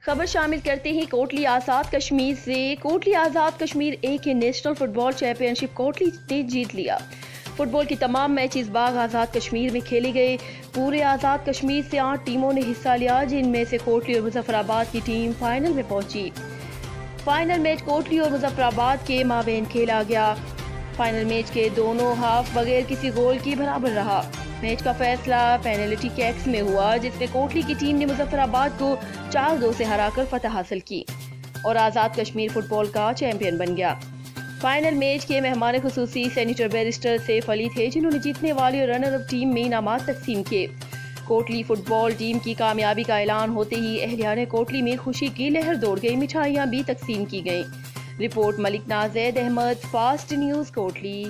खबर शामिल करते हैं कोटली आज़ाद कश्मीर से। कोटली आज़ाद कश्मीर ए के नेशनल फुटबॉल चैंपियनशिप कोटली ने जीत लिया। फुटबॉल की तमाम मैच इस बार आज़ाद कश्मीर में खेले गए। पूरे आज़ाद कश्मीर से 8 टीमों ने हिस्सा लिया, जिनमें से कोटली और मुजफ्फराबाद की टीम फाइनल में पहुंची। फाइनल मैच कोटली और मुजफ्फराबाद के माबैन खेला गया। फाइनल मैच के दोनों हाफ बगैर किसी गोल के बराबर रहा। मैच का फैसला पेनल्टी किक्स में हुआ, जिसमें कोटली की टीम ने मुजफ्फराबाद को 4-2 से हराकर फतह हासिल की और आज़ाद कश्मीर फुटबॉल का चैंपियन बन गया। फाइनल मैच के मेहमान खुसूसी सेनेटर बैरिस्टर सैफ अली थे, जिन्होंने जीतने वाली और रनर अप टीम में इनामात तकसीम किए। कोटली फुटबॉल टीम की कामयाबी का ऐलान होते ही अहलियाने कोटली में खुशी की लहर दौड़ गई। मिठाइयाँ भी तकसीम की गईं। Report Malik Nazed Ahmed, fast news Kotli.